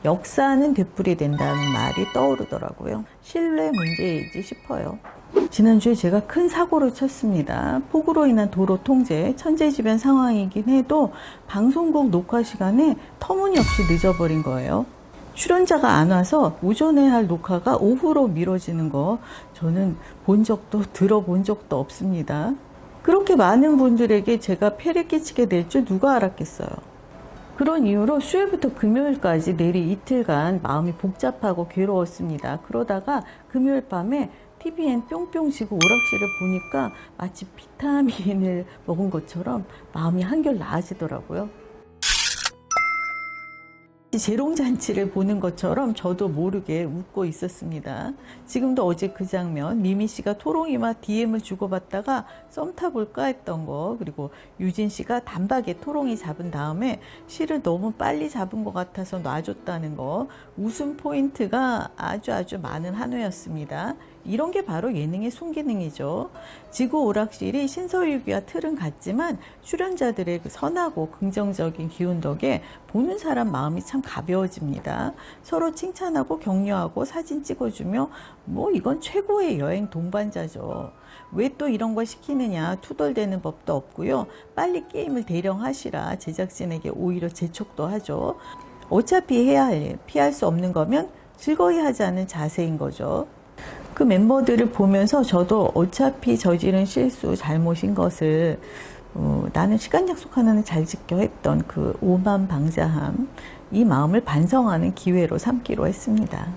역사는 되풀이된다는 말이 떠오르더라고요. 신뢰 문제이지 싶어요. 지난주에 제가 큰 사고를 쳤습니다. 폭우로 인한 도로 통제, 천재지변 상황이긴 해도 방송국 녹화 시간에 터무니없이 늦어버린 거예요. 출연자가 안 와서 오전에 할 녹화가 오후로 미뤄지는 거 저는 본 적도 들어본 적도 없습니다. 그렇게 많은 분들에게 제가 폐를 끼치게 될 줄 누가 알았겠어요. 그런 이유로 수요일부터 금요일까지 내리 이틀간 마음이 복잡하고 괴로웠습니다. 그러다가 금요일 밤에 TVN 뿅뿅 지구 오락실을 보니까 마치 비타민을 먹은 것처럼 마음이 한결 나아지더라고요. 재롱잔치를 보는 것처럼 저도 모르게 웃고 있었습니다. 지금도 어제 그 장면, 미미 씨가 토롱이와 DM을 주고받다가 썸 타볼까 했던 거, 그리고 유진 씨가 단박에 토롱이 잡은 다음에 실을 너무 빨리 잡은 것 같아서 놔줬다는 거, 웃음 포인트가 아주 많은 한 회였습니다. 이런 게 바로 예능의 순기능이죠. 지구 오락실이 신서유기와 틀은 같지만 출연자들의 그 선하고 긍정적인 기운 덕에 보는 사람 마음이 참 가벼워집니다. 서로 칭찬하고 격려하고 사진 찍어주며 뭐 이건 최고의 여행 동반자죠. 왜 또 이런 걸 시키느냐 투덜대는 법도 없고요. 빨리 게임을 대령하시라 제작진에게 오히려 재촉도 하죠. 어차피 해야 할 일, 피할 수 없는 거면 즐거이 하자는 자세인 거죠. 그 멤버들을 보면서 저도 어차피 저지른 실수, 잘못인 것을 나는 시간 약속 하나는 잘 지켜 했던 그 오만방자함, 이 마음을 반성하는 기회로 삼기로 했습니다.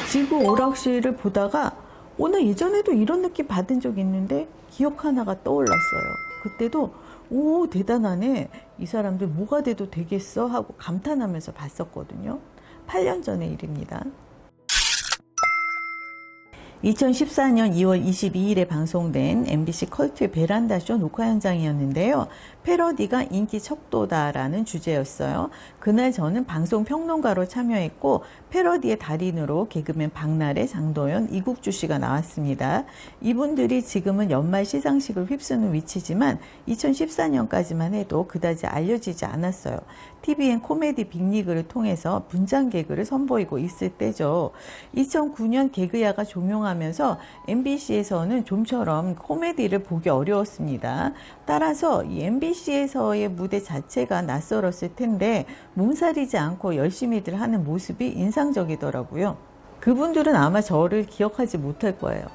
지구 오락실을 보다가 나 예전에도 이런 느낌 받은 적 있는데 기억 하나가 떠올랐어요. 그때도 오 대단하네, 이 사람들 뭐가 돼도 되겠어 하고 감탄하면서 봤었거든요. 8년 전의 일입니다. 2014년 2월 22일에 방송된 MBC 컬트의 베란다쇼 녹화 현장이었는데요. 패러디가 인기 척도다라는 주제였어요. 그날 저는 방송평론가로 참여했고 패러디의 달인으로 개그맨 박나래, 장도연, 이국주 씨가 나왔습니다. 이분들이 지금은 연말 시상식을 휩쓰는 위치지만 2014년까지만 해도 그다지 알려지지 않았어요. TVN 코미디 빅리그를 통해서 분장 개그를 선보이고 있을 때죠. 2009년 개그야가 종영하면서 MBC에서는 좀처럼 코미디를 보기 어려웠습니다. 따라서 이 MBC에서의 무대 자체가 낯설었을 텐데 몸살이지 않고 열심히들 하는 모습이 인상적이더라고요. 그분들은 아마 저를 기억하지 못할 거예요.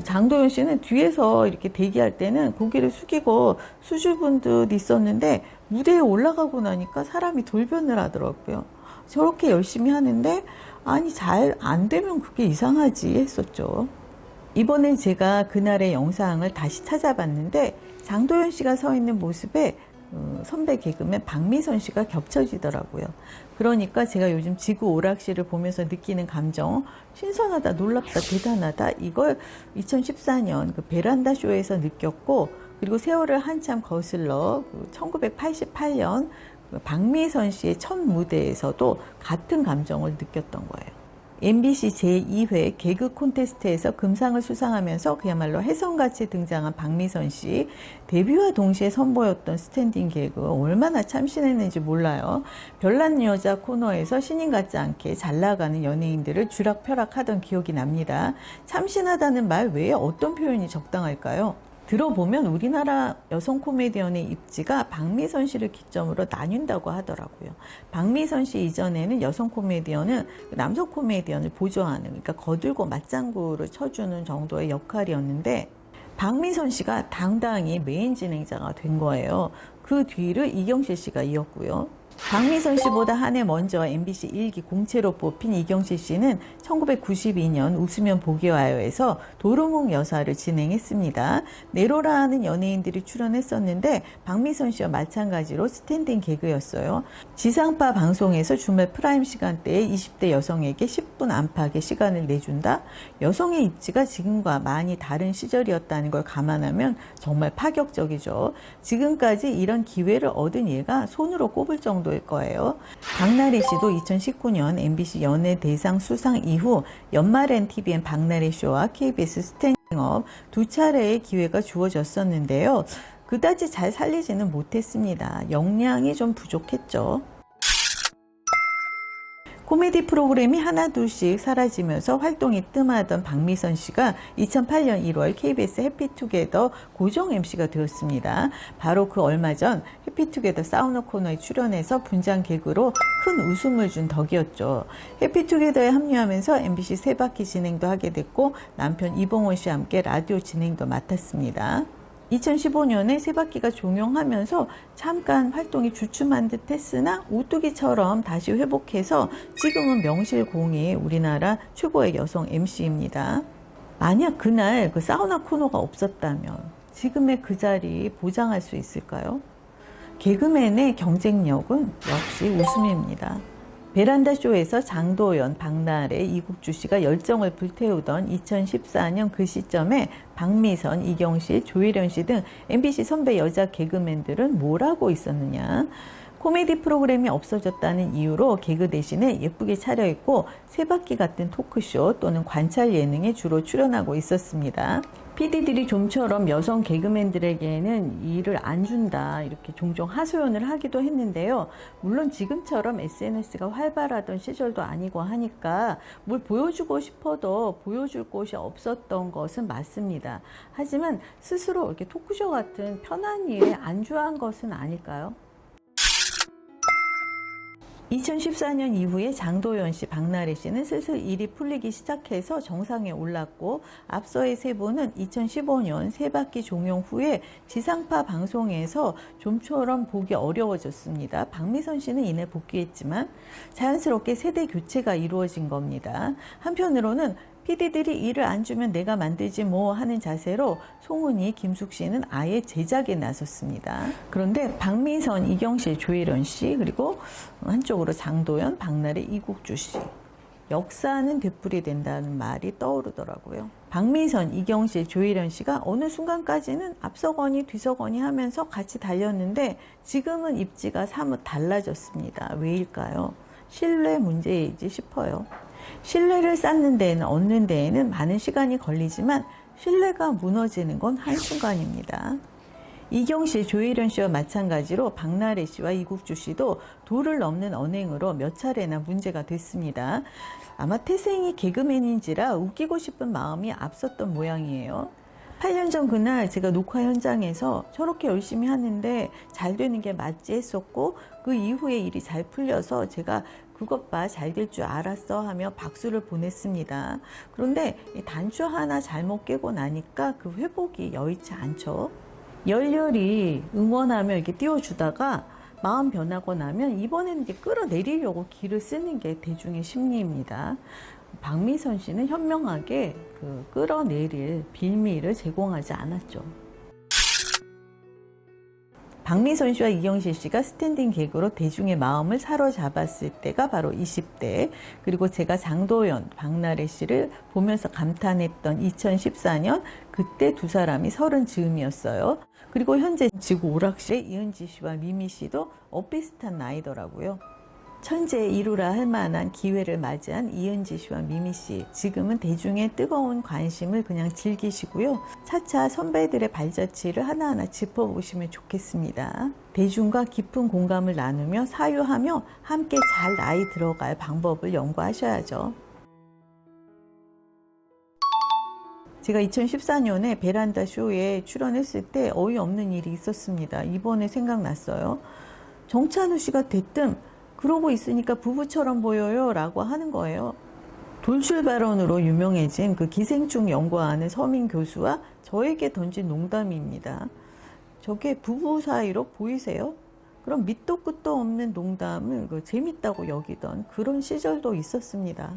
장도연 씨는 뒤에서 이렇게 대기할 때는 고개를 숙이고 수줍은 듯 있었는데 무대에 올라가고 나니까 사람이 돌변을 하더라고요. 저렇게 열심히 하는데 아니 잘 안 되면 그게 이상하지 했었죠. 이번엔 제가 그날의 영상을 다시 찾아봤는데 장도연 씨가 서 있는 모습에 선배 개그맨 박미선 씨가 겹쳐지더라고요. 그러니까 제가 요즘 지구 오락실을 보면서 느끼는 감정, 신선하다, 놀랍다, 대단하다, 이걸 2014년 그 베란다 쇼에서 느꼈고, 그리고 세월을 한참 거슬러 1988년 박미선 씨의 첫 무대에서도 같은 감정을 느꼈던 거예요. MBC 제2회 개그 콘테스트에서 금상을 수상하면서 그야말로 혜성같이 등장한 박미선 씨, 데뷔와 동시에 선보였던 스탠딩 개그 얼마나 참신했는지 몰라요. 별난 여자 코너에서 신인 같지 않게 잘 나가는 연예인들을 쥐락펴락하던 기억이 납니다. 참신하다는 말 외에 어떤 표현이 적당할까요? 들어보면 우리나라 여성 코미디언의 입지가 박미선 씨를 기점으로 나뉜다고 하더라고요. 박미선 씨 이전에는 여성 코미디언은 남성 코미디언을 보조하는, 그러니까 거들고 맞장구를 쳐주는 정도의 역할이었는데 박미선 씨가 당당히 메인 진행자가 된 거예요. 그 뒤를 이경실 씨가 이었고요. 박미선 씨보다 한 해 먼저 MBC 1기 공채로 뽑힌 이경실 씨는 1992년 웃으면 보기 와요에서 도루묵 여사를 진행했습니다. 네로라는 연예인들이 출연했었는데 박미선 씨와 마찬가지로 스탠딩 개그였어요. 지상파 방송에서 주말 프라임 시간대에 20대 여성에게 10분 안팎의 시간을 내준다? 여성의 입지가 지금과 많이 다른 시절이었다는 걸 감안하면 정말 파격적이죠. 지금까지 이런 기회를 얻은 예가 손으로 꼽을 정도일 거예요. 박나래 씨도 2019년 MBC 연예대상 수상 이후 연말엔 TVN 박나래 쇼와 KBS 스탠딩업 두 차례의 기회가 주어졌었는데요. 그다지 잘 살리지는 못했습니다. 역량이 좀 부족했죠. 코미디 프로그램이 하나둘씩 사라지면서 활동이 뜸하던 박미선 씨가 2008년 1월 KBS 해피투게더 고정 MC가 되었습니다. 바로 그 얼마 전 해피투게더 사우나 코너에 출연해서 분장 개그로 큰 웃음을 준 덕이었죠. 해피투게더에 합류하면서 MBC 세바퀴 진행도 하게 됐고 남편 이봉원 씨와 함께 라디오 진행도 맡았습니다. 2015년에 세바퀴가 종영하면서 잠깐 활동이 주춤한 듯 했으나 오뚜기처럼 다시 회복해서 지금은 명실공히 우리나라 최고의 여성 MC입니다. 만약 그날 그 사우나 코너가 없었다면 지금의 그 자리 보장할 수 있을까요? 개그맨의 경쟁력은 역시 웃음입니다. 베란다 쇼에서 장도연, 박나래, 이국주 씨가 열정을 불태우던 2014년 그 시점에 박미선, 이경실, 조혜련 씨 등 MBC 선배 여자 개그맨들은 뭘 하고 있었느냐? 코미디 프로그램이 없어졌다는 이유로 개그 대신에 예쁘게 차려입고 세바퀴 같은 토크쇼 또는 관찰 예능에 주로 출연하고 있었습니다. PD들이 좀처럼 여성 개그맨들에게는 일을 안 준다 이렇게 종종 하소연을 하기도 했는데요. 물론 지금처럼 SNS가 활발하던 시절도 아니고 하니까 뭘 보여주고 싶어도 보여줄 곳이 없었던 것은 맞습니다. 하지만 스스로 이렇게 토크쇼 같은 편한 일에 안주한 것은 아닐까요? 2014년 이후에 장도연 씨, 박나래 씨는 슬슬 일이 풀리기 시작해서 정상에 올랐고 앞서의 세 분은 2015년 세바퀴 종영 후에 지상파 방송에서 좀처럼 보기 어려워졌습니다. 박미선 씨는 이내 복귀했지만 자연스럽게 세대 교체가 이루어진 겁니다. 한편으로는 PD들이 일을 안 주면 내가 만들지 뭐 하는 자세로 송은이, 김숙 씨는 아예 제작에 나섰습니다. 그런데 박미선, 이경실, 조혜련 씨 그리고 한쪽으로 장도연, 박나래, 이국주 씨. 역사는 되풀이된다는 말이 떠오르더라고요. 박미선, 이경실, 조혜련 씨가 어느 순간까지는 앞서거니 뒤서거니 하면서 같이 달렸는데 지금은 입지가 사뭇 달라졌습니다. 왜일까요? 신뢰 문제이지 싶어요. 신뢰를 쌓는 데에는 얻는 데에는 많은 시간이 걸리지만 신뢰가 무너지는 건 한순간입니다. 이경실, 조혜련 씨와 마찬가지로 박나래 씨와 이국주 씨도 도를 넘는 언행으로 몇 차례나 문제가 됐습니다. 아마 태생이 개그맨인지라 웃기고 싶은 마음이 앞섰던 모양이에요. 8년 전 그날 제가 녹화 현장에서 저렇게 열심히 하는데 잘 되는 게 맞지 했었고 그 이후에 일이 잘 풀려서 제가 그것 봐 잘 될 줄 알았어 하며 박수를 보냈습니다. 그런데 이 단추 하나 잘못 깨고 나니까 그 회복이 여의치 않죠. 열렬히 응원하며 이렇게 띄워주다가 마음 변하고 나면 이번에는 이제 끌어내리려고 기를 쓰는 게 대중의 심리입니다. 박미선 씨는 현명하게 그 끌어내릴 빌미를 제공하지 않았죠. 박미선 씨와 이경실 씨가 스탠딩 개그로 대중의 마음을 사로잡았을 때가 바로 20대, 그리고 제가 장도연, 박나래 씨를 보면서 감탄했던 2014년, 그때 두 사람이 30 즈음이었어요. 그리고 현재 지구 오락실의 이은지 씨와 미미 씨도 엇비슷한 나이더라고요. 천재 이루라 할 만한 기회를 맞이한 이은지 씨와 미미 씨, 지금은 대중의 뜨거운 관심을 그냥 즐기시고요. 차차 선배들의 발자취를 하나하나 짚어보시면 좋겠습니다. 대중과 깊은 공감을 나누며 사유하며 함께 잘 나이 들어갈 방법을 연구하셔야죠. 제가 2014년에 베란다 쇼에 출연했을 때 어이없는 일이 있었습니다. 이번에 생각났어요. 정찬우 씨가 대뜸 그러고 있으니까 부부처럼 보여요 라고 하는 거예요. 돌출 발언으로 유명해진 그 기생충 연구하는 서민 교수와 저에게 던진 농담입니다. 저게 부부 사이로 보이세요? 그럼 밑도 끝도 없는 농담을 재밌다고 여기던 그런 시절도 있었습니다.